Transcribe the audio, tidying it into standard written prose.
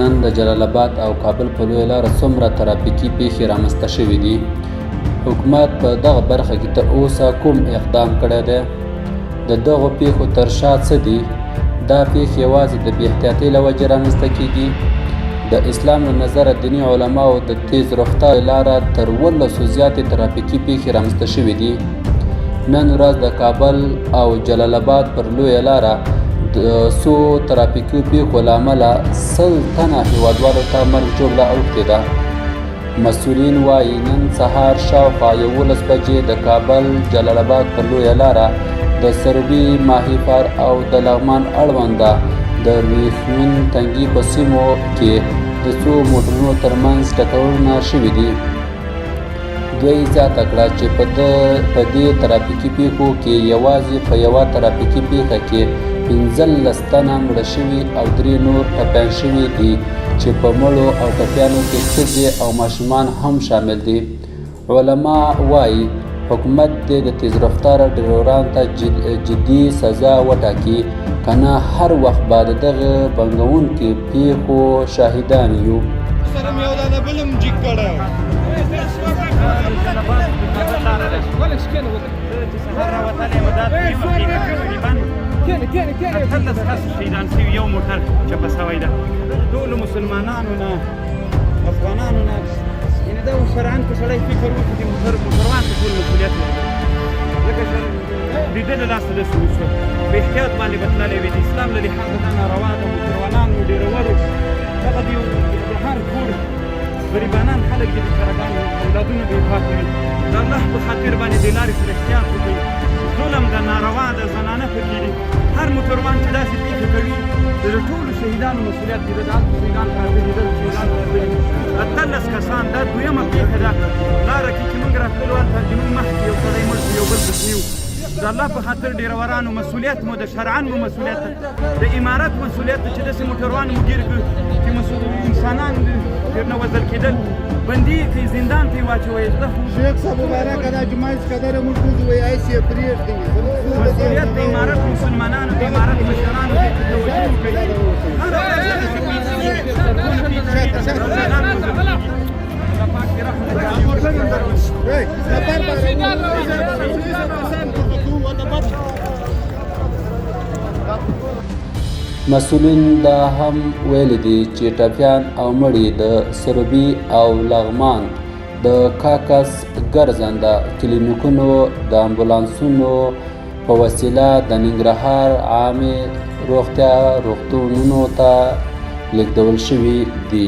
نن د جلال آباد او کابل په لویه لاره څومره ترافیکي پیښې رامنځته شوې دي. حکومت په دغه برخه کې تر اوسه کوم اقدام کړی دی؟ د دغو پیښو تر شا څه دي؟ دا پیښې یوازې د بې احتیاطۍ له وجې رامنځته کیږي. د اسلام له نظره دیني علماو د تیز رفتار لاره تر 18 زیاتې ترافیکي پیښې رامنځته شوې دي. نن ورځ د کابل او جلال آباد پر لویه لاره د څو ترافیکي پیښو له امله 100 تنه هیوادوالو ته مرګ ژوبله اوښتې ده. مسؤلین وایي نن سهار شاوخوا 11 بجې د کابل جلال آباد پر لویه لاره د سروبي ماهیپر او د لغمان اړونده د ریښمین تنګي په سیمو کې د څو موټرونو ترمنځ ټکرونه شوي دي. دوی زیاته کړه چې په دې ترافیکي پیښو کې یوازې په یوه ترافیکي پیښه کې 15 تنه مړه شوي او 3 نور ټپیان شوي دي چې په مړو او ټپیانو کې ښځې او ماشومان هم شامل دي. علما وایي حکومت دې د تیز رفتاره ډریورانو ته جدي سزا وټاکي، کنه هر وخت به د دغه بنګوونکو پیښو شاهدان یو. شهیدان شوي یو موټر چپه شوی ده. ټولو مسلمانانو نه افغانانو نه یعنې دا شرعاً که سړی فکر وکړي چې موټروان ته ټول مسؤلیت لري، ځکه د ده له لاسه داسې وشوه. په احتیاط باندې به تللی وي. د اسلام له لحاظه دا ناروا ده. موټروانانو ډېرورو دغه د هر کور غریبانان خلک دي، بیچارهګان اولادونه بې پاکه وي. د الله په خاطر باندې د لارې سره احتیاط وکړي. ظلم ده، ناروا ده، زنانه پکې دي. هر موټروان چې داسې پیښې کوي د ټولو شهیدانو مسؤلیت دی. د هلته شهیدان پراته دي، دلته شهیدان پراته دي. 18 کسان. دا دویمه پیښه ده. لاره کې چې موږ راتللو هلته زموږ مخکې یو سړی مړ شو، یو بل زخمي و. د الله په خاطر ډریورانو مسؤلیت مو د شرعاً مو مسؤلیت ده، د امارت مسؤلیت ده چې داسې موټروان مو ګیر کړو چې انسانان نه وژل کېدل، بندي یې کړي، زندان ته یې واچوئ. شیخ صاحب مبارکه دا جمعه قدره موږ وایي ایسې یې پرېږدي. مسؤلیت د امارت مسلمانانو، د امارت مشرانو دی چې توجه وکړي. هره ورځ داسې مسؤلین دا هم ویلي دي چې ټپیان او مړي د سروبي او لغمان د کاکس ګرځنده کلینیکونو د امبولانسونو په وسیله د ننګرهار عامې روغتیا روغتونونو ته لیږدول شوي دي.